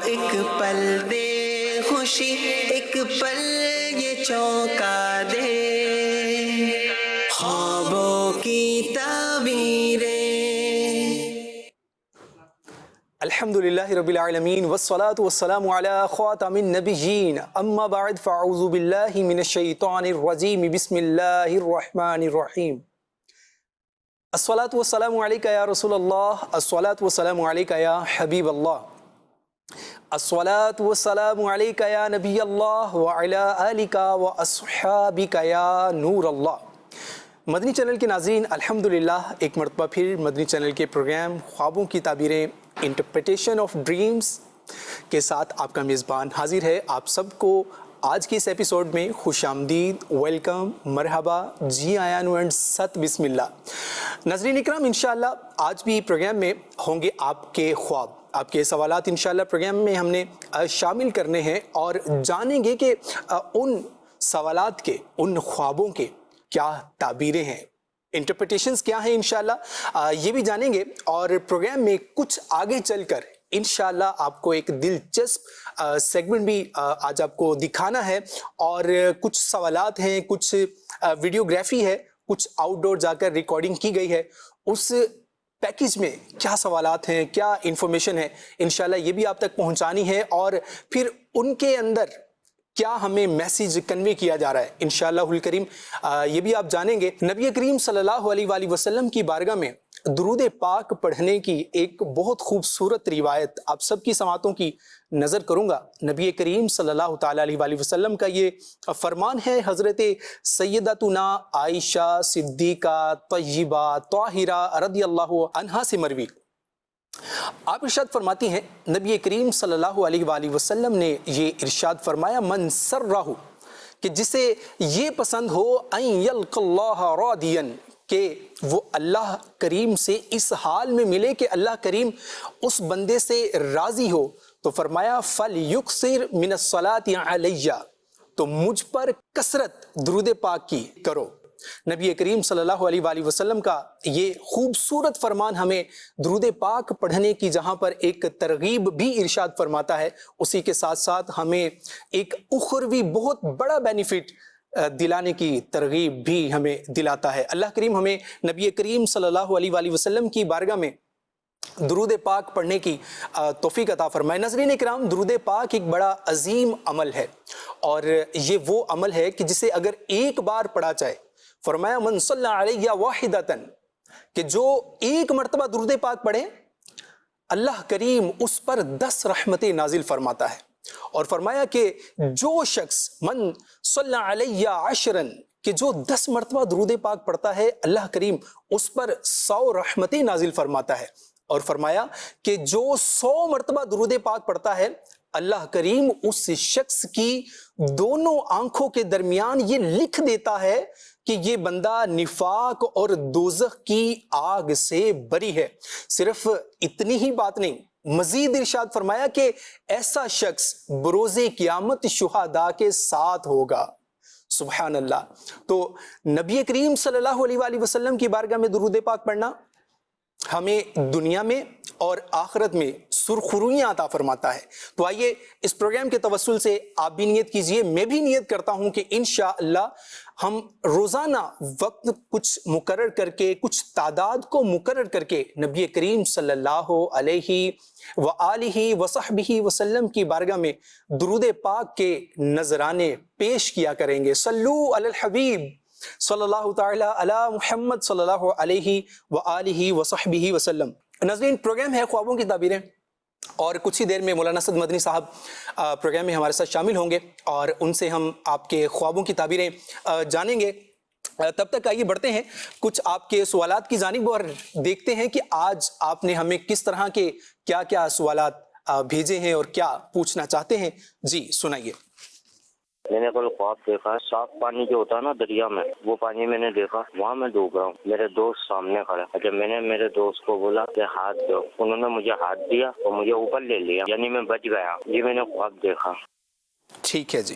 ایک پل دے خوشی، ایک پل یہ چونکا دے، خوابوں کی تعبیریں۔ الحمدللہ رب العالمین والصلاة والسلام علی خاتم النبیین، اما بعد فاعوذ باللہ من الشیطان الرجیم، بسم اللہ الرحمن الرحیم۔ الصلاة والسلام علیکہ یا رسول اللہ، الصلاة والسلام علیکہ یا حبیب اللہ، الصلاة والسلام علیکہ یا نبی اللہ وعلی آلکہ واصحابکہ یا نور اللہ۔ مدنی چینل کے ناظرین، الحمدللہ ایک مرتبہ پھر مدنی چینل کے پروگرام خوابوں کی تعبیریں، انٹرپریٹیشن آف ڈریمز کے ساتھ آپ کا میزبان حاضر ہے۔ آپ سب کو آج کے اس ایپیسوڈ میں خوش آمدید، ویلکم، مرحبا، جی آیاں اینڈ ست بسم اللہ۔ ناظرین اکرام، انشاءاللہ آج بھی پروگرام میں ہوں گے آپ کے خواب، آپ کے سوالات انشاءاللہ پروگرام میں ہم نے شامل کرنے ہیں اور جانیں گے کہ ان سوالات کے، ان خوابوں کے کیا تعبیریں ہیں، انٹرپریٹیشنز کیا ہیں، انشاءاللہ یہ بھی جانیں گے۔ اور پروگرام میں کچھ آگے چل کر انشاءاللہ آپ کو ایک دلچسپ سیگمنٹ بھی آج آپ کو دکھانا ہے، اور کچھ سوالات ہیں، کچھ ویڈیوگرافی ہے، کچھ آؤٹ ڈور جا کر ریکارڈنگ کی گئی ہے، اس پیکیج میں کیا سوالات ہیں، کیا انفارمیشن ہے، انشاءاللہ یہ بھی آپ تک پہنچانی ہے، اور پھر ان کے اندر کیا ہمیں میسیج کنوے کیا جا رہا ہے انشاءاللہ الکریم یہ بھی آپ جانیں گے۔ نبی کریم صلی اللہ علیہ وآلہ وسلم کی بارگاہ میں درود پاک پڑھنے کی ایک بہت خوبصورت روایت آپ سب کی سماعتوں کی نظر کروں گا۔ نبی کریم صلی اللہ تعالیٰ علیہ وآلہ وسلم کا یہ فرمان ہے، حضرت سیدتنا عائشہ صدیقہ طیبہ طاہرہ رضی اللہ عنہا سے مروی۔ آپ ارشاد فرماتی ہیں، نبی کریم صلی اللہ علیہ وآلہ وسلم نے یہ ارشاد فرمایا، من سرہ، کہ جسے یہ پسند ہو، ان یلق اللہ راضیا، کہ وہ اللہ کریم سے اس حال میں ملے کہ اللہ کریم اس بندے سے راضی ہو، تو فرمایا فلیکثر من الصلاۃ علیہ، تو مجھ پر کثرت درود پاک کی کرو۔ نبی کریم صلی اللہ علیہ وآلہ وسلم کا یہ خوبصورت فرمان ہمیں درود پاک پڑھنے کی جہاں پر ایک ترغیب بھی ارشاد فرماتا ہے، اسی کے ساتھ ساتھ ہمیں ایک اخروی بہت بڑا بینیفٹ دلانے کی ترغیب بھی ہمیں دلاتا ہے۔ اللہ کریم ہمیں نبی کریم صلی اللہ علیہ وآلہ وسلم کی بارگاہ میں درود پاک پڑھنے کی توفیق عطا فرمائے۔ ناظرین اکرام، درود پاک ایک بڑا عظیم عمل ہے، اور یہ وہ عمل ہے کہ جسے اگر ایک بار پڑھا جائے، فرمایا من صلی علیہ واحدۃ، کہ جو ایک مرتبہ درود پاک پڑھے اللہ کریم اس پر 10 رحمتیں نازل فرماتا ہے، اور فرمایا کہ جو شخص من صلی علیہ عشرا، کہ جو 10 مرتبہ درود پاک پڑھتا ہے اللہ کریم اس پر 100 رحمتیں نازل فرماتا ہے، اور فرمایا کہ جو 100 مرتبہ درود پاک پڑھتا ہے اللہ کریم اس شخص کی دونوں آنکھوں کے درمیان یہ لکھ دیتا ہے کہ یہ بندہ نفاق اور دوزخ کی آگ سے بری ہے۔ صرف اتنی ہی بات نہیں، مزید ارشاد فرمایا کہ ایسا شخص بروز قیامت شہداء کے ساتھ ہوگا۔ سبحان اللہ۔ تو نبی کریم صلی اللہ علیہ وآلہ وسلم کی بارگاہ میں درود پاک پڑھنا ہمیں دنیا میں اور آخرت میں سرخرویاں عطا فرماتا ہے۔ تو آئیے اس پروگرام کے توسل سے آپ بھی نیت کیجئے، میں بھی نیت کرتا ہوں کہ انشاءاللہ ہم روزانہ وقت کچھ مقرر کر کے، کچھ تعداد کو مقرر کر کے نبی کریم صلی اللہ علیہ وآلہ وصحبہ وسلم کی بارگاہ میں درود پاک کے نذرانے پیش کیا کریں گے۔ صلو علی الحبیب صلی اللہ تعالی علی محمد صلی اللہ علیہ وآلہ وصحبہ وسلم۔ ناظرین، پروگرام ہے خوابوں کی تعبیریں، اور کچھ ہی دیر میں مولانا اسد مدنی صاحب پروگرام میں ہمارے ساتھ شامل ہوں گے، اور ان سے ہم آپ کے خوابوں کی تعبیریں جانیں گے۔ تب تک آئیے بڑھتے ہیں کچھ آپ کے سوالات کی جانب، اور دیکھتے ہیں کہ آج آپ نے ہمیں کس طرح کے کیا کیا سوالات بھیجے ہیں اور کیا پوچھنا چاہتے ہیں۔ جی سنائیے۔ میں نے کل خواب دیکھا، صاف پانی جو ہوتا ہے نا دریا میں، وہ پانی میں نے دیکھا، وہاں میں ڈوب رہا ہوں، میرے دوست سامنے کھڑا ہے۔ جب میں نے میرے دوست کو بولا کہ ہاتھ دو، انہوں نے مجھے ہاتھ دیا اور مجھے اوپر لے لیا، یعنی میں بچ گیا۔ یہ میں نے خواب دیکھا۔ ٹھیک ہے جی،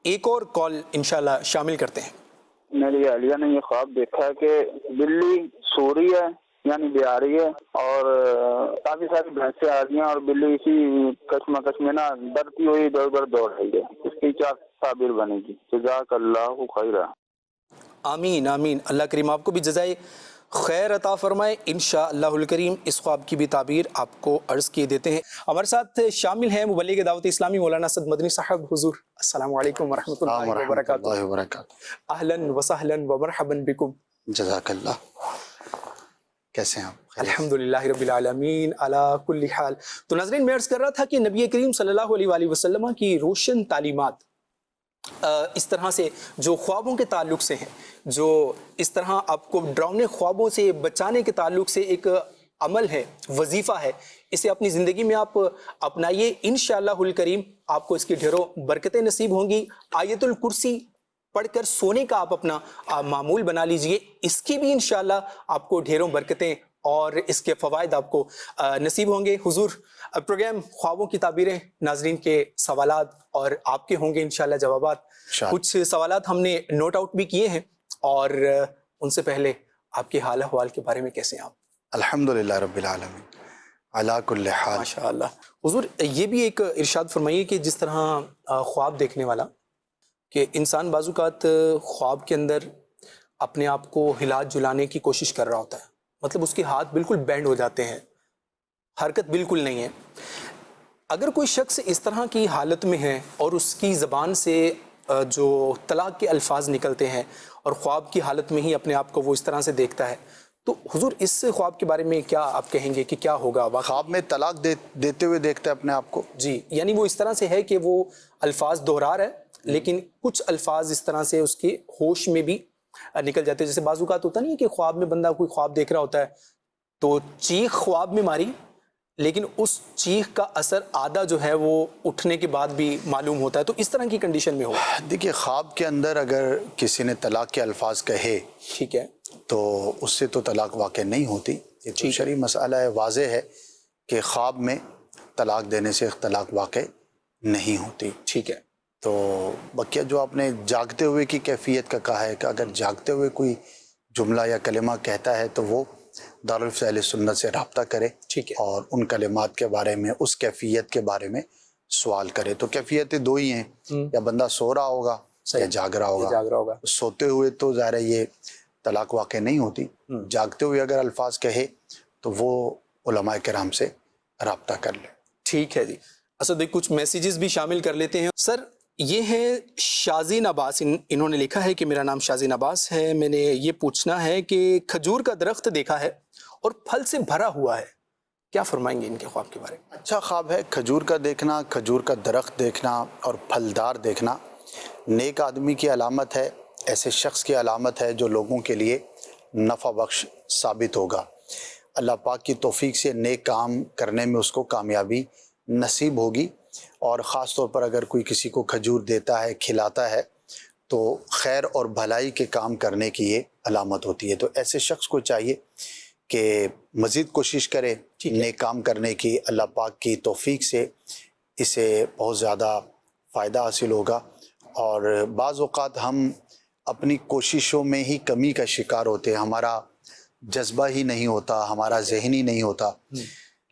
ایک اور کال انشاءاللہ شامل کرتے ہیں۔ میری اہلیہ نے یہ خواب دیکھا ہے کہ بلی سو رہی ہے بچیاں نہیں دے آ رہی ہے اور کافی ساری بھینسیں آ رہی ہیں اور بلی اسی کشمکش میں نا ڈرتی ہوئی ادھر ادھر دوڑ رہی ہے. اس کی کیا تعبیر بنے گی؟ جزاک اللہ خیرہ. آمین آمین. اللہ کریم آپ کو بھی جزائے خیر عطا فرمائے. انشاءاللہ الکریم اس خواب کی بھی تعبیر آپ کو عرض کیے دیتے ہیں. ہمارے ساتھ شامل ہیں مبلغ دعوت اسلامی مولانا اسد مدنی صاحب. حضور السلام علیکم ورحمۃ اللہ وبرکاتہ. اہلاً وسہلاً ومرحبا بکم. جزاک اللہ. کیسے ہیں آپ؟ الحمدللہ رب العالمین علی کل حال. تو ناظرین میں عرض کر رہا تھا کہ نبی کریم صلی اللہ علیہ وآلہ وسلم کی روشن تعلیمات اس طرح سے جو خوابوں کے تعلق سے ہیں، جو اس طرح آپ کو ڈراؤنے خوابوں سے بچانے کے تعلق سے ایک عمل ہے، وظیفہ ہے، اسے اپنی زندگی میں آپ اپنائیے. انشاءاللہ الکریم آپ کو اس کی ڈھیروں برکتیں نصیب ہوں گی. آیت الکرسی پڑھ کر سونے کا آپ اپنا معمول بنا لیجئے، اس کی بھی انشاءاللہ آپ کو ڈھیروں برکتیں اور اس کے فوائد آپ کو نصیب ہوں گے. حضور پروگرام خوابوں کی تعبیریں، ناظرین کے سوالات اور آپ کے ہوں گے انشاءاللہ جوابات. کچھ سوالات ہم نے نوٹ آؤٹ بھی کیے ہیں اور ان سے پہلے آپ کے حال احوال کے بارے میں کیسے ہیں آپ؟ الحمدللہ رب العالمین علی کل حال. ماشاءاللہ. حضور یہ بھی ایک ارشاد فرمائیے کہ جس طرح خواب دیکھنے والا کہ انسان بعض اوقات خواب کے اندر اپنے آپ کو ہلا جلانے کی کوشش کر رہا ہوتا ہے، مطلب اس کے ہاتھ بالکل بینڈ ہو جاتے ہیں، حرکت بالکل نہیں ہے. اگر کوئی شخص اس طرح کی حالت میں ہے اور اس کی زبان سے جو طلاق کے الفاظ نکلتے ہیں اور خواب کی حالت میں ہی اپنے آپ کو وہ اس طرح سے دیکھتا ہے، تو حضور اس خواب کے بارے میں کیا آپ کہیں گے کہ کیا ہوگا؟ خواب میں طلاق دیتے ہوئے دیکھتا ہے اپنے آپ کو؟ جی، یعنی وہ اس طرح سے ہے کہ وہ الفاظ دہرا رہا ہے لیکن کچھ الفاظ اس طرح سے اس کے ہوش میں بھی نکل جاتے ہیں. جیسے بعض اوقات ہوتا نہیں ہے کہ خواب میں بندہ کوئی خواب دیکھ رہا ہوتا ہے تو چیخ خواب میں ماری، لیکن اس چیخ کا اثر آدھا جو ہے وہ اٹھنے کے بعد بھی معلوم ہوتا ہے. تو اس طرح کی کنڈیشن میں ہو. دیکھیے خواب کے اندر اگر کسی نے طلاق کے الفاظ کہے ٹھیک ہے تو اس سے تو طلاق واقع نہیں ہوتی. یہ تو شرعی مسئلہ ہے، واضح ہے کہ خواب میں طلاق دینے سے طلاق واقع نہیں ہوتی. ٹھیک ہے. تو بقیہ جو آپ نے جاگتے ہوئے کی کیفیت کا کہا ہے کہ اگر جاگتے ہوئے کوئی جملہ یا کلمہ کہتا ہے تو وہ دارالعلوم اہل سنت سے رابطہ کرے اور ان کلمات کے بارے میں، اس کیفیت کے بارے میں سوال کرے. تو کیفیتیں دو ہی ہیں، یا بندہ سو رہا ہوگا یا جاگ رہا ہوگا. سوتے ہوئے تو ظاہر ہے یہ طلاق واقع نہیں ہوتی. جاگتے ہوئے اگر الفاظ کہے تو وہ علماء کرام سے رابطہ کر لے. ٹھیک ہے جی. اسد بھائی کچھ میسیجز بھی شامل کر لیتے ہیں. سر یہ ہے شازین عباس، انہوں نے لکھا ہے کہ میرا نام شازین عباس ہے، میں نے یہ پوچھنا ہے کہ کھجور کا درخت دیکھا ہے اور پھل سے بھرا ہوا ہے، کیا فرمائیں گے ان کے خواب کے بارے میں؟ اچھا خواب ہے کھجور کا دیکھنا، کھجور کا درخت دیکھنا اور پھلدار دیکھنا نیک آدمی کی علامت ہے، ایسے شخص کی علامت ہے جو لوگوں کے لیے نفع بخش ثابت ہوگا. اللہ پاک کی توفیق سے نیک کام کرنے میں اس کو کامیابی نصیب ہوگی. اور خاص طور پر اگر کوئی کسی کو کھجور دیتا ہے، کھلاتا ہے، تو خیر اور بھلائی کے کام کرنے کی یہ علامت ہوتی ہے. تو ایسے شخص کو چاہیے کہ مزید کوشش کرے نیک کام کرنے کی. اللہ پاک کی توفیق سے اسے بہت زیادہ فائدہ حاصل ہوگا. اور بعض اوقات ہم اپنی کوششوں میں ہی کمی کا شکار ہوتے ہیں، ہمارا جذبہ ہی نہیں ہوتا، ہمارا ذہن ہی نہیں ہوتا.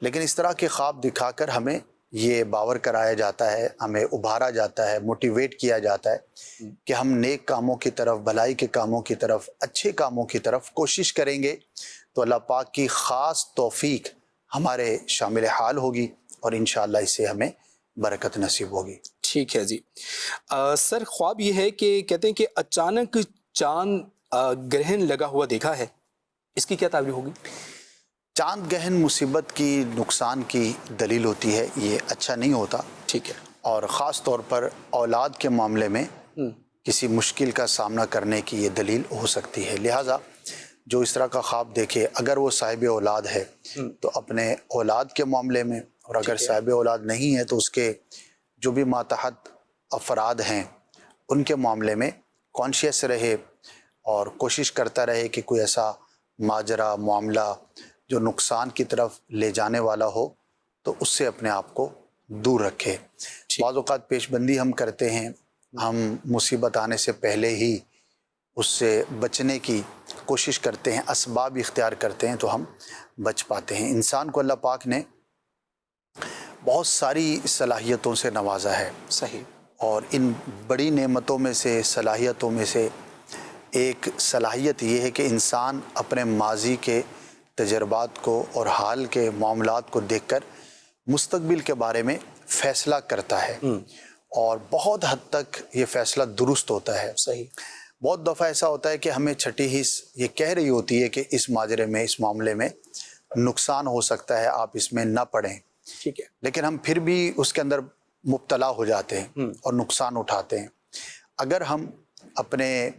لیکن اس طرح کے خواب دکھا کر ہمیں یہ باور کرایا جاتا ہے، ہمیں ابھارا جاتا ہے، موٹیویٹ کیا جاتا ہے کہ ہم نیک کاموں کی طرف، بھلائی کے کاموں کی طرف، اچھے کاموں کی طرف کوشش کریں گے تو اللہ پاک کی خاص توفیق ہمارے شامل حال ہوگی اور انشاءاللہ اس سے ہمیں برکت نصیب ہوگی. ٹھیک ہے جی. سر خواب یہ ہے کہ کہتے ہیں کہ اچانک چاند گرہن لگا ہوا دیکھا ہے، اس کی کیا تعبیر ہوگی؟ چاند گہن مصیبت کی، نقصان کی دلیل ہوتی ہے، یہ اچھا نہیں ہوتا. ٹھیک ہے. اور خاص طور پر اولاد کے معاملے میں کسی مشکل کا سامنا کرنے کی یہ دلیل ہو سکتی ہے. لہٰذا جو اس طرح کا خواب دیکھے اگر وہ صاحب اولاد ہے تو اپنے اولاد کے معاملے میں، اور اگر صاحب اولاد نہیں ہے تو اس کے جو بھی ماتحت افراد ہیں ان کے معاملے میں کانشیس رہے اور کوشش کرتا رہے کہ کوئی ایسا ماجرا، معاملہ جو نقصان کی طرف لے جانے والا ہو تو اس سے اپنے آپ کو دور رکھے. بعض اوقات پیش بندی ہم کرتے ہیں، ہم مصیبت آنے سے پہلے ہی اس سے بچنے کی کوشش کرتے ہیں، اسباب اختیار کرتے ہیں، تو ہم بچ پاتے ہیں۔ انسان کو اللہ پاک نے بہت ساری صلاحیتوں سے نوازا ہے، صحیح، اور ان بڑی نعمتوں میں سے، صلاحیتوں میں سے ایک صلاحیت یہ ہے کہ انسان اپنے ماضی کے تجربات کو اور حال کے معاملات کو دیکھ کر مستقبل کے بارے میں فیصلہ کرتا ہے، اور بہت حد تک یہ فیصلہ درست ہوتا ہے۔ صحیح، بہت دفعہ ایسا ہوتا ہے کہ ہمیں چھٹی حص یہ کہہ رہی ہوتی ہے کہ اس ماجرے میں، اس معاملے میں نقصان ہو سکتا ہے، آپ اس میں نہ پڑیں، ٹھیک ہے، لیکن ہم پھر بھی اس کے اندر مبتلا ہو جاتے ہیں اور نقصان اٹھاتے ہیں۔ اگر ہم اپنے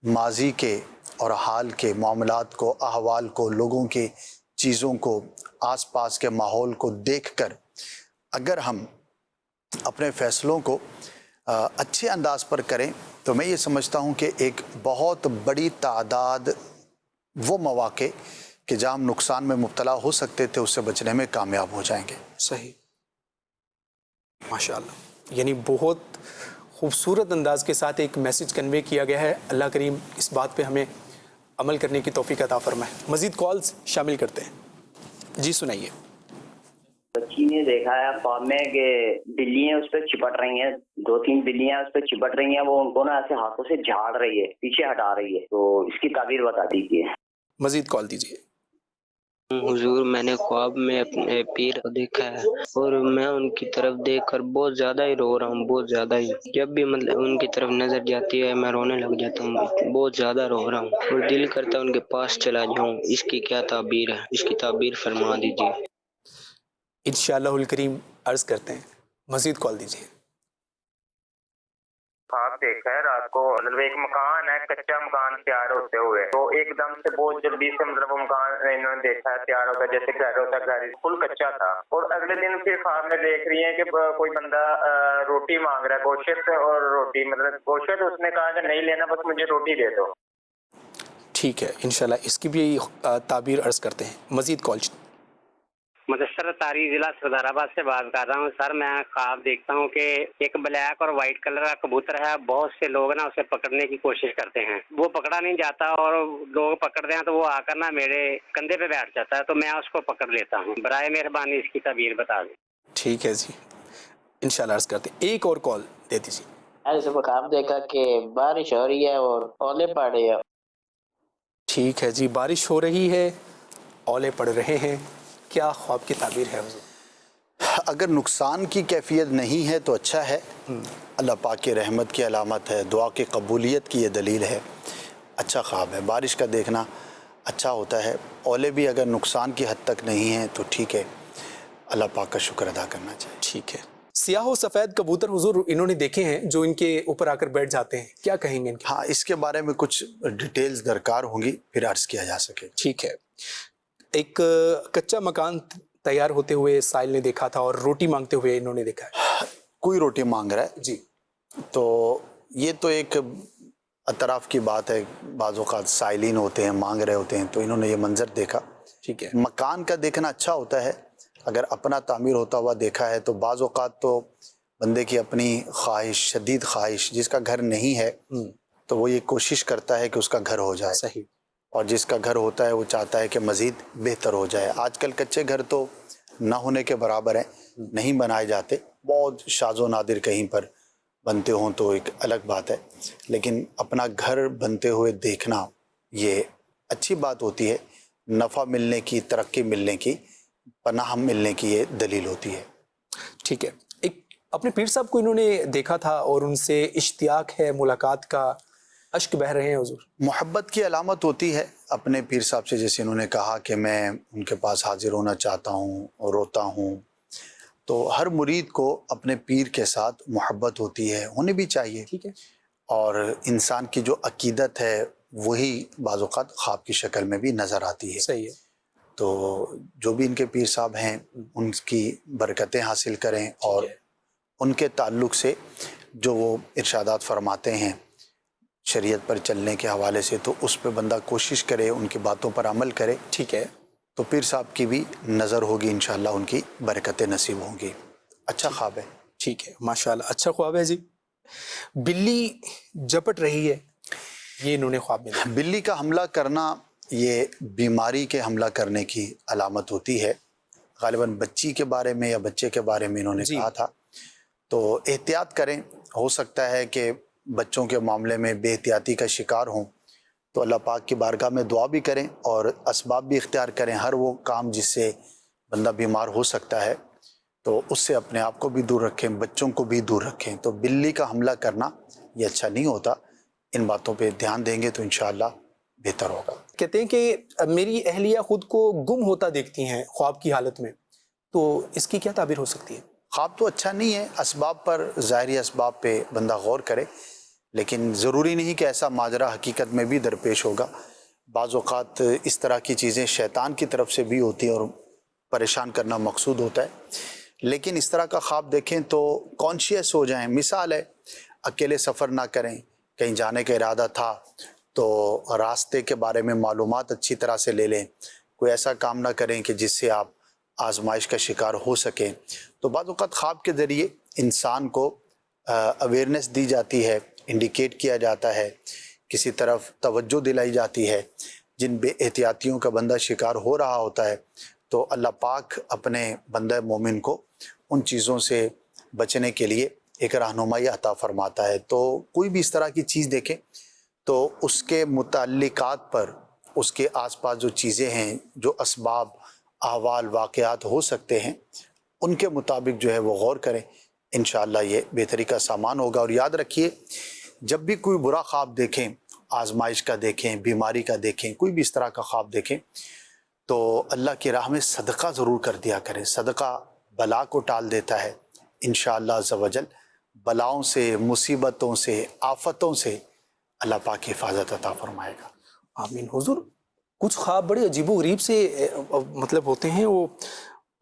ماضی کے اور حال کے معاملات کو، احوال کو، لوگوں کی چیزوں کو، آس پاس کے ماحول کو دیکھ کر اگر ہم اپنے فیصلوں کو اچھے انداز پر کریں، تو میں یہ سمجھتا ہوں کہ ایک بہت بڑی تعداد وہ مواقع کہ جہاں ہم نقصان میں مبتلا ہو سکتے تھے، اس سے بچنے میں کامیاب ہو جائیں گے۔ صحیح، ماشاء اللہ، یعنی بہت خوبصورت انداز کے ساتھ ایک میسج کنوے کیا گیا ہے۔ اللہ کریم اس بات پہ ہمیں عمل کرنے کی توفیق عطا فرمائے۔ مزید کالز شامل کرتے ہیں، جی سنائیے۔ بچی نے دیکھا ہے خواب میں کہ بلیاں اس پہ چپٹ رہی ہیں، 2-3 بلیاں اس پہ چپٹ رہی ہیں، وہ ان کو نا ایسے ہاتھوں سے جھاڑ رہی ہے، پیچھے ہٹا رہی ہے، تو اس کی تعبیر بتا دیجیے۔ مزید کال دیجیے۔ حضور، میں نے خواب میں اپنے پیر کو دیکھا ہے، اور میں ان کی طرف دیکھ کر بہت زیادہ ہی رو رہا ہوں، بہت زیادہ ہی۔ جب بھی مطلب ان کی طرف نظر جاتی ہے میں رونے لگ جاتا ہوں، بہت زیادہ رو رہا ہوں، اور دل کرتا ہے ان کے پاس چلا جاؤں۔ اس کی کیا تعبیر ہے؟ اس کی تعبیر فرما دیجیے۔ انشاءاللہ الکریم عرض کرتے ہیں، مزید کال دیجیے۔ خواب دیکھا ہے رات کو، مطلب ایک مکان ہے، کچا مکان تیار ہوتے ہوئے، تو ایک دم سے بہت جلدی سے مطلب وہ مکان انہوں نے دیکھا ہے تیار ہوتا ہے، جیسے گھر ہوتا ہے، گھر فل کچا تھا، اور اگلے دن پھر خواب میں دیکھ رہی ہیں کہ کوئی بندہ روٹی مانگ رہا ہے، گوشت اور روٹی، مطلب گوشت اس نے کہا کہ نہیں لینا، بس مجھے روٹی دے دو۔ ٹھیک ہے، انشاءاللہ اس کی بھی تعبیر عرض کرتے ہیں۔ مزید کال۔ مدثر تاری ضلع سردار آباد سے بات کر رہا ہوں سر۔ میں خواب دیکھتا ہوں کہ ایک بلیک اور وائٹ کلر کا کبوتر ہے، بہت سے لوگ نا اسے پکڑنے کی کوشش کرتے ہیں، وہ پکڑا نہیں جاتا، اور لوگ پکڑتے ہیں تو وہ آ کر نا میرے کندھے پہ بیٹھ جاتا ہے، تو میں اس کو پکڑ لیتا ہوں۔ برائے مہربانی اس کی تعبیر بتا دیں۔ ٹھیک ہے جی، انشاءاللہ عرض کرتے ہیں۔ ایک اور کال دے دیجیے۔ ایسے خواب دیکھا کہ بارش ہو رہی ہے اور اولے پڑ رہے ہیں۔ ٹھیک ہے جی، بارش ہو رہی ہے، اولے پڑ رہے ہیں، کیا خواب کی تعبیر ہے حضور؟ اگر نقصان کی کیفیت نہیں ہے تو اچھا ہے، اللہ پاک کی رحمت کی علامت ہے، دعا کی قبولیت کی یہ دلیل ہے، اچھا خواب ہے۔ بارش کا دیکھنا اچھا ہوتا ہے، اولے بھی اگر نقصان کی حد تک نہیں ہیں تو ٹھیک ہے، اللہ پاک کا شکر ادا کرنا چاہیے۔ ٹھیک ہے۔ سیاہ و سفید کبوتر حضور انہوں نے دیکھے ہیں جو ان کے اوپر آ کر بیٹھ جاتے ہیں، کیا کہیں گے ان کے؟ ہاں، اس کے بارے میں کچھ ڈیٹیلز درکار ہوں گی، پھر عرض کیا جا سکے۔ ٹھیک ہے۔ ایک کچا مکان تیار ہوتے ہوئے سائل نے دیکھا تھا، اور روٹی مانگتے ہوئے انہوں نے دیکھا ہے۔ کوئی روٹی مانگ رہا ہے جی، تو یہ تو ایک اطراف کی بات ہے، بعض اوقات سائلین ہوتے ہیں، مانگ رہے ہوتے ہیں، تو انہوں نے یہ منظر دیکھا۔ ٹھیک ہے۔ مکان کا دیکھنا اچھا ہوتا ہے، اگر اپنا تعمیر ہوتا ہوا دیکھا ہے تو بعض اوقات تو بندے کی اپنی خواہش، شدید خواہش، جس کا گھر نہیں ہے تو وہ یہ کوشش کرتا ہے کہ اس کا گھر ہو جائے، صحیح، اور جس کا گھر ہوتا ہے وہ چاہتا ہے کہ مزید بہتر ہو جائے۔ آج کل کچے گھر تو نہ ہونے کے برابر ہیں، نہیں بنائے جاتے، بہت شاذ و نادر کہیں پر بنتے ہوں تو ایک الگ بات ہے، لیکن اپنا گھر بنتے ہوئے دیکھنا یہ اچھی بات ہوتی ہے، نفع ملنے کی، ترقی ملنے کی، پناہ ملنے کی یہ دلیل ہوتی ہے۔ ٹھیک ہے۔ ایک اپنے پیر صاحب کو انہوں نے دیکھا تھا اور ان سے اشتیاق ہے ملاقات کا، اشک بہہ رہے ہیں حضور۔ محبت کی علامت ہوتی ہے اپنے پیر صاحب سے، جیسے انہوں نے کہا کہ میں ان کے پاس حاضر ہونا چاہتا ہوں اور روتا ہوں، تو ہر مرید کو اپنے پیر کے ساتھ محبت ہوتی ہے، ہونی بھی چاہیے۔ ٹھیک ہے۔ اور انسان کی جو عقیدت ہے وہی بعض اوقات خواب کی شکل میں بھی نظر آتی ہے۔ صحیح ہے۔ تو جو بھی ان کے پیر صاحب ہیں ان کی برکتیں حاصل کریں، اور ان کے تعلق سے جو وہ ارشادات فرماتے ہیں شریعت پر چلنے کے حوالے سے، تو اس پہ بندہ کوشش کرے، ان کی باتوں پر عمل کرے، ٹھیک ہے، تو پیر صاحب کی بھی نظر ہوگی، انشاءاللہ ان کی برکتیں نصیب ہوں گی۔ اچھا خواب ہے۔ ٹھیک ہے، ماشاءاللہ اچھا خواب ہے جی۔ بلی جپٹ رہی ہے، یہ انہوں نے خواب میں دیکھا۔ بلی کا حملہ کرنا یہ بیماری کے حملہ کرنے کی علامت ہوتی ہے، غالباً بچی کے بارے میں یا بچے کے بارے میں انہوں نے کہا تھا، تو احتیاط کریں، ہو سکتا ہے کہ بچوں کے معاملے میں بے احتیاطی کا شکار ہوں، تو اللہ پاک کی بارگاہ میں دعا بھی کریں اور اسباب بھی اختیار کریں، ہر وہ کام جس سے بندہ بیمار ہو سکتا ہے تو اس سے اپنے آپ کو بھی دور رکھیں، بچوں کو بھی دور رکھیں۔ تو بلی کا حملہ کرنا یہ اچھا نہیں ہوتا، ان باتوں پہ دھیان دیں گے تو انشاءاللہ بہتر ہوگا۔ کہتے ہیں کہ میری اہلیہ خود کو گم ہوتا دیکھتی ہیں خواب کی حالت میں، تو اس کی کیا تعبیر ہو سکتی ہے؟ خواب تو اچھا نہیں ہے، اسباب پر، ظاہری اسباب پہ بندہ غور کرے، لیکن ضروری نہیں کہ ایسا ماجرا حقیقت میں بھی درپیش ہوگا۔ بعض اوقات اس طرح کی چیزیں شیطان کی طرف سے بھی ہوتی ہیں اور پریشان کرنا مقصود ہوتا ہے، لیکن اس طرح کا خواب دیکھیں تو کانشیس ہو جائیں۔ مثال ہے، اکیلے سفر نہ کریں، کہیں جانے کا ارادہ تھا تو راستے کے بارے میں معلومات اچھی طرح سے لے لیں، کوئی ایسا کام نہ کریں کہ جس سے آپ آزمائش کا شکار ہو سکیں۔ تو بعض اوقات خواب کے ذریعے انسان کو اویئرنیس دی جاتی ہے، انڈیکیٹ کیا جاتا ہے، کسی طرف توجہ دلائی جاتی ہے، جن بے احتیاطیوں کا بندہ شکار ہو رہا ہوتا ہے، تو اللہ پاک اپنے بندہ مومن کو ان چیزوں سے بچنے کے لیے ایک رہنمائی عطا فرماتا ہے۔ تو کوئی بھی اس طرح کی چیز دیکھیں تو اس کے متعلقات پر، اس کے آس پاس جو چیزیں ہیں، جو اسباب، احوال، واقعات ہو سکتے ہیں، ان کے مطابق جو ہے وہ غور کریں، انشاءاللہ یہ بہتری کا سامان ہوگا۔ اور یاد رکھیے، جب بھی کوئی برا خواب دیکھیں، آزمائش کا دیکھیں، بیماری کا دیکھیں، کوئی بھی اس طرح کا خواب دیکھیں، تو اللہ کی راہ میں صدقہ ضرور کر دیا کریں۔ صدقہ بلا کو ٹال دیتا ہے، انشاءاللہ عز و جل بلاؤں سے، مصیبتوں سے، آفتوں سے اللہ پاک حفاظت عطا فرمائے گا۔ آمین۔ حضور، کچھ خواب بڑے عجیب و غریب سے مطلب ہوتے ہیں، وہ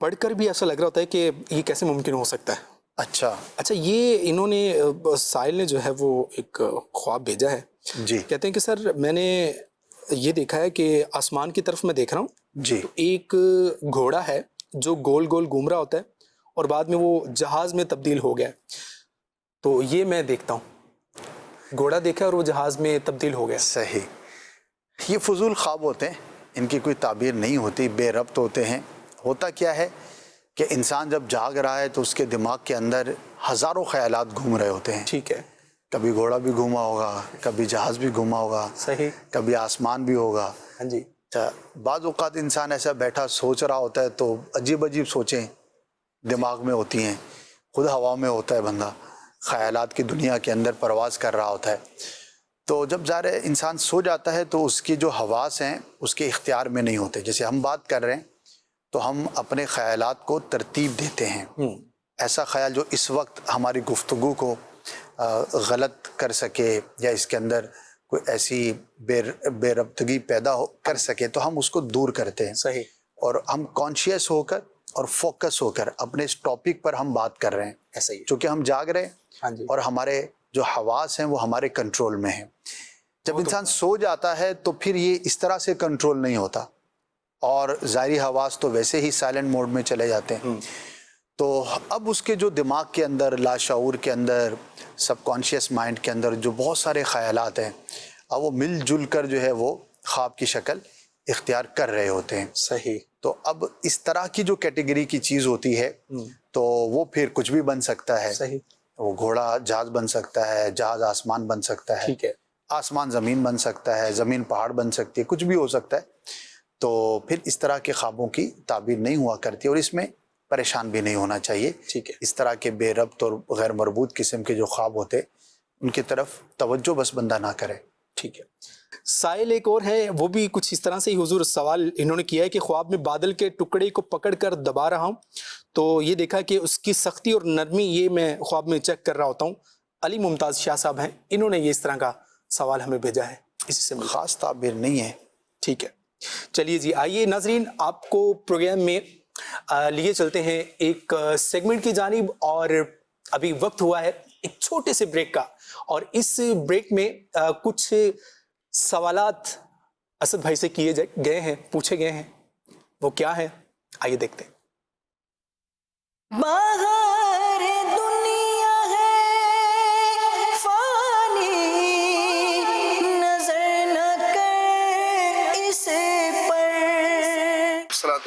پڑھ کر بھی ایسا لگ رہا ہوتا ہے کہ یہ کیسے ممکن ہو سکتا ہے۔ اچھا، یہ انہوں نے سائل نے جو ہے وہ ایک خواب بھیجا ہے جی، کہتے ہیں کہ سر میں نے یہ دیکھا ہے کہ آسمان کی طرف میں دیکھ رہا ہوں جی، تو ایک گھوڑا ہے جو گول گول گھوم رہا ہوتا ہے اور بعد میں وہ جہاز میں تبدیل ہو گیا ہے، تو یہ میں دیکھتا ہوں، گھوڑا دیکھا اور وہ جہاز میں تبدیل ہو گیا۔ صحیح، یہ فضول خواب ہوتے ہیں، ان کی کوئی تعبیر نہیں ہوتی، بے ربط ہوتے ہیں۔ ہوتا کیا ہے کہ انسان جب جاگ رہا ہے تو اس کے دماغ کے اندر ہزاروں خیالات گھوم رہے ہوتے ہیں۔ ٹھیک ہے، کبھی گھوڑا بھی گھوما ہوگا، کبھی جہاز بھی گھوما ہوگا، صحیح، کبھی آسمان بھی ہوگا۔ ہاں جی، بعض اوقات انسان ایسا بیٹھا سوچ رہا ہوتا ہے تو عجیب عجیب سوچیں دماغ میں ہوتی ہیں، خود ہوا میں ہوتا ہے بندہ، خیالات کی دنیا کے اندر پرواز کر رہا ہوتا ہے۔ تو جب ظاہر ہے انسان سو جاتا ہے تو اس کی جو حواس ہیں اس کے اختیار میں نہیں ہوتے۔ جیسے ہم بات کر رہے ہیں تو ہم اپنے خیالات کو ترتیب دیتے ہیں، ایسا خیال جو اس وقت ہماری گفتگو کو غلط کر سکے یا اس کے اندر کوئی ایسی بے ربطگی پیدا کر سکے تو ہم اس کو دور کرتے ہیں۔ صحیح، اور ہم کانشیس ہو کر اور فوکس ہو کر اپنے اس ٹاپک پر ہم بات کر رہے ہیں، ایسا ہی، چونکہ ہم جاگ رہے ہیں ہاں جی، اور ہمارے جو حواس ہیں وہ ہمارے کنٹرول میں ہیں۔ جب انسان سو جاتا ہے تو پھر یہ اس طرح سے کنٹرول نہیں ہوتا اور ظاہری حواس تو ویسے ہی سائلنٹ موڈ میں چلے جاتے ہیں۔ تو اب اس کے جو دماغ کے اندر، لاشعور کے اندر، سب کانشیس مائنڈ کے اندر جو بہت سارے خیالات ہیں، اب وہ مل جل کر جو ہے وہ خواب کی شکل اختیار کر رہے ہوتے ہیں۔ صحیح، تو اب اس طرح کی جو کیٹیگری کی چیز ہوتی ہے تو وہ پھر کچھ بھی بن سکتا ہے۔ صحیح، وہ گھوڑا جہاز بن سکتا ہے، جہاز آسمان بن سکتا ہے، ٹھیک ہے، آسمان زمین بن سکتا ہے، زمین پہاڑ بن سکتی ہے، کچھ بھی ہو سکتا ہے۔ تو پھر اس طرح کے خوابوں کی تعبیر نہیں ہوا کرتی اور اس میں پریشان بھی نہیں ہونا چاہیے۔ ٹھیک ہے، اس طرح کے بے ربط اور غیر مربوط قسم کے جو خواب ہوتے ان کی طرف توجہ بس بندہ نہ کرے۔ ٹھیک ہے۔ سائل ایک اور ہے، وہ بھی کچھ اس طرح سے ہی حضور سوال انہوں نے کیا ہے کہ خواب میں بادل کے ٹکڑے کو پکڑ کر دبا رہا ہوں تو یہ دیکھا کہ اس کی سختی اور نرمی یہ میں خواب میں چیک کر رہا ہوتا ہوں۔ علی ممتاز شاہ صاحب ہیں، انہوں نے یہ اس طرح کا سوال ہمیں بھیجا ہے، اسی سے خاص تعبیر نہیں ہے۔ ٹھیک ہے، چلیے جی، آئیے ناظرین آپ کو پروگرام میں لیے چلتے ہیں ایک سیگمنٹ کی جانب، اور ابھی وقت ہوا ہے ایک چھوٹے سے بریک کا، اور اس بریک میں کچھ سوالات اسد بھائی سے کیے گئے ہیں، پوچھے گئے ہیں، وہ کیا ہے آئیے دیکھتے ہیں۔ باہر دنیا ہے فانی، نظر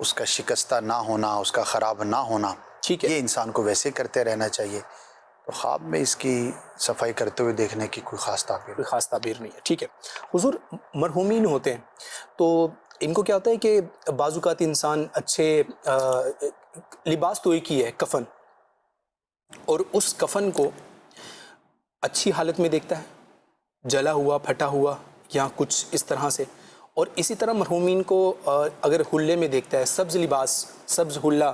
اس کا شکستہ نہ ہونا، اس کا خراب نہ ہونا، ٹھیک ہے، یہ انسان کو ویسے کرتے رہنا چاہیے. تو خواب میں اس کی صفائی کرتے ہوئے دیکھنے کی کوئی خاص تعبیر کوئی خاص تعبیر نہیں ہے. ٹھیک ہے حضور، مرحومین ہوتے ہیں تو ان کو کیا ہوتا ہے کہ بعض اوقات انسان اچھے لباس تو ایک ہی ہے، کفن، اور اس کفن کو اچھی حالت میں دیکھتا ہے، جلا ہوا پھٹا ہوا یا کچھ اس طرح سے، اور اسی طرح مرحومین کو اگر حلے میں دیکھتا ہے، سبز لباس، سبز حلہ،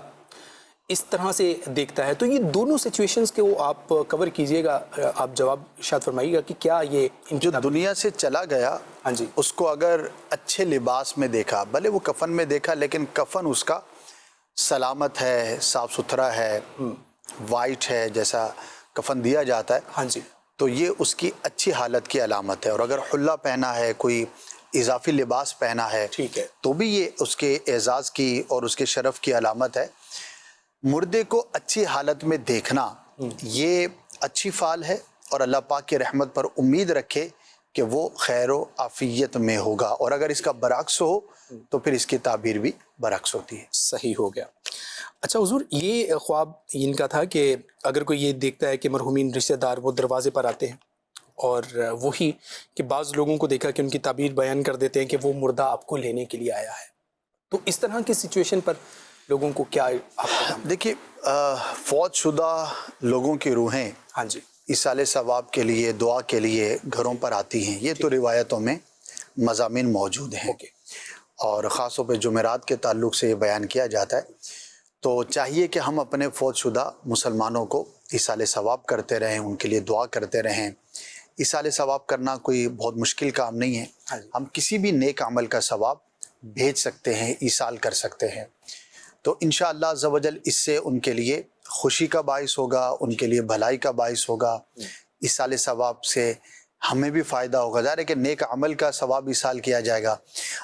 اس طرح سے دیکھتا ہے. تو یہ دونوں سچویشنز کے وہ آپ کور کیجئے گا، آپ جواب ارشاد فرمائیے گا کہ کیا یہ جو دنیا سے چلا گیا ہاں جی اس کو اگر اچھے لباس میں دیکھا، بھلے وہ کفن میں دیکھا لیکن کفن اس کا سلامت ہے، صاف ستھرا ہے، وائٹ ہے جیسا کفن دیا جاتا ہے، ہاں جی، تو یہ اس کی اچھی حالت کی علامت ہے. اور اگر حلہ پہنا ہے، کوئی اضافی لباس پہنا ہے، ٹھیک ہے، تو بھی یہ اس کے اعزاز کی اور اس کے شرف کی علامت ہے. مردے کو اچھی حالت میں دیکھنا یہ اچھی فعل ہے، اور اللہ پاک کی رحمت پر امید رکھے کہ وہ خیر و عافیت میں ہوگا. اور اگر اس کا برعکس ہو تو پھر اس کی تعبیر بھی برعکس ہوتی ہے. صحیح ہو گیا. اچھا حضور، یہ خواب ان کا تھا کہ اگر کوئی یہ دیکھتا ہے کہ مرحومین رشتہ دار وہ دروازے پر آتے ہیں، اور وہی کہ بعض لوگوں کو دیکھا کہ ان کی تعبیر بیان کر دیتے ہیں کہ وہ مردہ آپ کو لینے کے لیے آیا ہے، تو اس طرح کی سچویشن پر لوگوں کو کیا آپ؟ دیکھیے، فوت شدہ لوگوں کی روحیں ہاں جی ایصال ثواب کے لیے، دعا کے لیے گھروں پر آتی ہیں. یہ تو روایتوں میں مضامین موجود ہیں، اور خاص طور پہ جمعرات کے تعلق سے یہ بیان کیا جاتا ہے. تو چاہیے کہ ہم اپنے فوت شدہ مسلمانوں کو ایصال ثواب کرتے رہیں، ان کے لیے دعا کرتے رہیں. ایصال ثواب کرنا کوئی بہت مشکل کام نہیں ہے. ہم کسی بھی نیک عمل کا ثواب بھیج سکتے ہیں، ایصال کر سکتے ہیں. تو انشاءاللہ عز و جل اس سے ان کے لیے خوشی کا باعث ہوگا، ان کے لیے بھلائی کا باعث ہوگا. ایصال ثواب سے ہمیں بھی فائدہ ہوگا. ظاہر ہے کہ نیک عمل کا ثواب ایصال کیا جائے گا.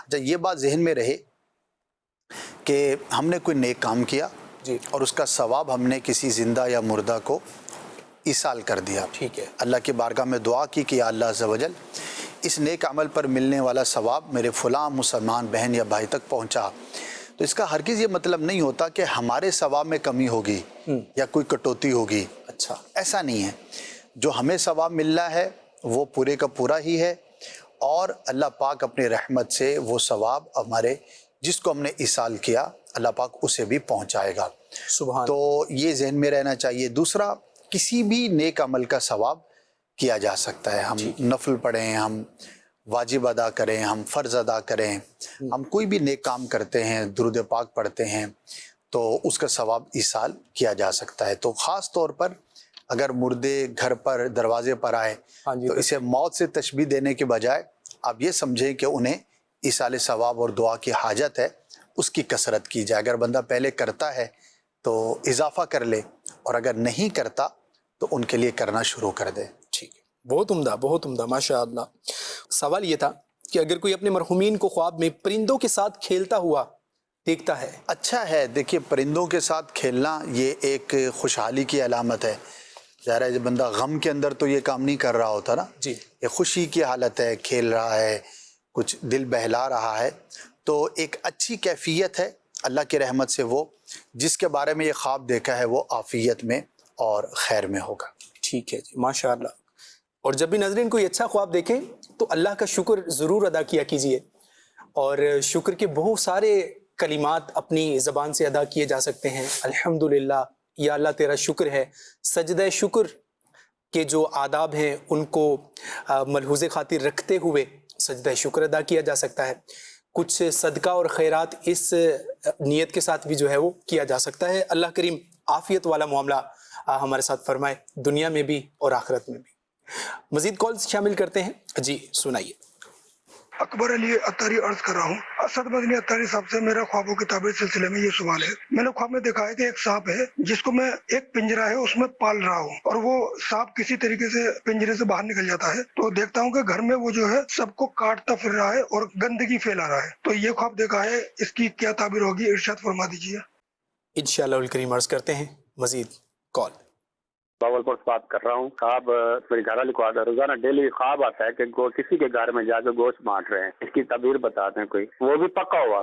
اچھا، یہ بات ذہن میں رہے کہ ہم نے کوئی نیک کام کیا جی، اور اس کا ثواب ہم نے کسی زندہ یا مردہ کو ایصال کر دیا. ٹھیک ہے، اللہ کی بارگاہ میں دعا کی کہ یا اللہ عز و جل اس نیک عمل پر ملنے والا ثواب میرے فلاں مسلمان بہن یا بھائی تک پہنچا. تو اس کا ہرگز یہ مطلب نہیں ہوتا کہ ہمارے ثواب میں کمی ہوگی یا کوئی کٹوتی ہوگی. اچھا، ایسا نہیں ہے. جو ہمیں ثواب ملنا ہے وہ پورے کا پورا ہی ہے، اور اللہ پاک اپنی رحمت سے وہ ثواب ہمارے جس کو ہم نے ایصال کیا اللہ پاک اسے بھی پہنچائے گا. سبحان. تو یہ ذہن میں رہنا چاہیے. دوسرا، کسی بھی نیک عمل کا ثواب کیا جا سکتا ہے. ہم نفل پڑھیں، ہم واجب ادا کریں، ہم فرض ادا کریں، ہم کوئی بھی نیک کام کرتے ہیں، درود پاک پڑھتے ہیں، تو اس کا ثواب ایصال کیا جا سکتا ہے. تو خاص طور پر اگر مردے گھر پر دروازے پر آئے تو اسے موت سے تشبیہ دینے کے بجائے آپ یہ سمجھیں کہ انہیں ایصال ثواب اور دعا کی حاجت ہے، اس کی کثرت کی جائے. اگر بندہ پہلے کرتا ہے تو اضافہ کر لے، اور اگر نہیں کرتا تو ان کے لیے کرنا شروع کر دے. ٹھیک ہے، بہت عمدہ، بہت عمدہ، ماشاء اللہ. سوال یہ تھا کہ اگر کوئی اپنے مرحومین کو خواب میں پرندوں کے ساتھ کھیلتا ہوا دیکھتا ہے. اچھا ہے. دیکھیے، پرندوں کے ساتھ کھیلنا یہ ایک خوشحالی کی علامت ہے. ظاہر ہے جب بندہ غم کے اندر تو یہ کام نہیں کر رہا ہوتا نا جی، یہ خوشی کی حالت ہے، کھیل رہا ہے، کچھ دل بہلا رہا ہے، تو ایک اچھی کیفیت ہے. اللہ کی رحمت سے وہ جس کے بارے میں یہ خواب دیکھا ہے وہ عافیت میں اور خیر میں ہوگا. ٹھیک ہے جی، ماشاء اللہ. اور جب بھی ناظرین کوئی اچھا خواب دیکھیں تو اللہ کا شکر ضرور ادا کیا کیجیے. اور شکر کے بہت سارے کلمات اپنی زبان سے ادا کیے جا سکتے ہیں. الحمدللہ، یا اللہ تیرا شکر ہے. سجدہ شکر کے جو آداب ہیں ان کو ملحوظ خاطر رکھتے ہوئے سجدہ شکر ادا کیا جا سکتا ہے. کچھ صدقہ اور خیرات اس نیت کے ساتھ بھی جو ہے وہ کیا جا سکتا ہے. اللہ کریم عافیت والا معاملہ ہمارے ساتھ فرمائے، دنیا میں بھی اور آخرت میں بھی. مزید کالز شامل کرتے ہیں. جی سنائیے. اکبر علی اتاری عرض کر رہا ہوں. اسد مدنی اتاری صاحب سے میرا خوابوں کی تعبیر سلسلے میں یہ سوال ہے. میں نے خواب میں دیکھا ہے کہ ایک سانپ ہے جس کو میں ایک پنجرا ہے اس میں پال رہا ہوں، اور وہ سانپ کسی طریقے سے پنجرے سے باہر نکل جاتا ہے تو دیکھتا ہوں کہ گھر میں وہ جو ہے سب کو کاٹتا پھر رہا ہے اور گندگی پھیلا رہا ہے. تو یہ خواب دیکھا ہے، اس کی کیا تعبیر ہوگی، ارشاد فرما دیجیے. انشاءاللہ الکریم عرض کرتے ہیں. مزید کال. باول پور بات کر رہا ہوں. خواب میری گھر والی کو آتا ہے، روزانہ ڈیلی خواب آتا ہے کہ کسی کے گھر میں جا کے گوشت بانٹ رہے ہیں. اس کی تعبیر بتا دیں کوئی، وہ بھی پکا ہوا.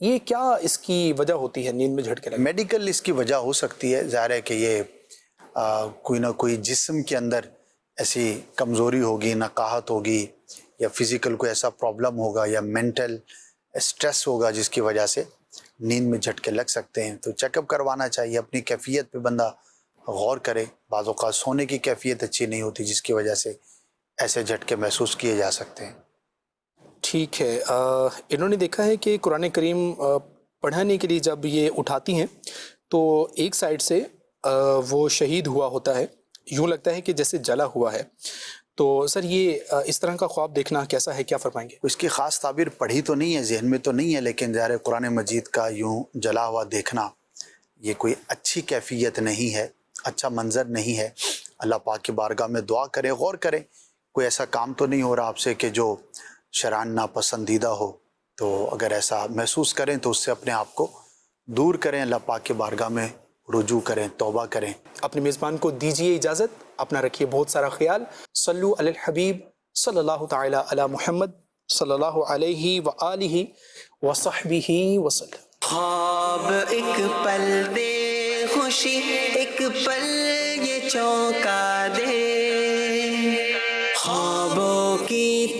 یہ کیا اس کی وجہ ہوتی ہے نیند میں جھٹکے لگنے؟ میڈیکل اس کی وجہ ہو سکتی ہے، ظاہر ہے کہ یہ کوئی نہ کوئی جسم کے اندر ایسی کمزوری ہوگی، نقاہت ہوگی، یا فزیکل کوئی ایسا پرابلم ہوگا، یا مینٹل اسٹریس ہوگا جس کی وجہ سے نیند میں جھٹکے لگ سکتے ہیں. تو چیک اپ کروانا چاہیے، اپنی کیفیت پہ بندہ غور کرے. بعض اوقات سونے کی کیفیت اچھی نہیں ہوتی جس کی وجہ سے ایسے جھٹکے محسوس کیے جا سکتے ہیں. ٹھیک ہے. انہوں نے دیکھا ہے کہ قرآن کریم پڑھانے کے لیے جب یہ اٹھاتی ہیں تو ایک سائڈ سے وہ شہید ہوا ہوتا ہے، یوں لگتا ہے کہ جیسے جلا ہوا ہے. تو سر یہ اس طرح کا خواب دیکھنا کیسا ہے، کیا فرمائیں گے؟ اس کی خاص تعبیر پڑھی تو نہیں ہے، ذہن میں تو نہیں ہے، لیکن ظاہر قرآن مجید کا یوں جلا ہوا دیکھنا یہ کوئی اچھی کیفیت نہیں ہے، اچھا منظر نہیں ہے. اللہ پاک کی بارگاہ میں دعا کریں، غور کریں، کوئی ایسا کام تو نہیں ہو رہا آپ سے کہ جو شرعاً ناپسندیدہ ہو. تو اگر ایسا محسوس کریں تو اس سے اپنے آپ کو دور کریں، اللہ پاک کی بارگاہ میں رجوع کریں، توبہ کریں. اپنے میزبان کو دیجیے اجازت، اپنا رکھیے بہت سارا خیال. صلو علی الحبیب صلی اللہ تعالی علی محمد صلی اللہ علیہ وآلہ وصحبہ وسلم. خواب ایک پل دے خوشی، ایک پل یہ چونکا دے، خوابوں کی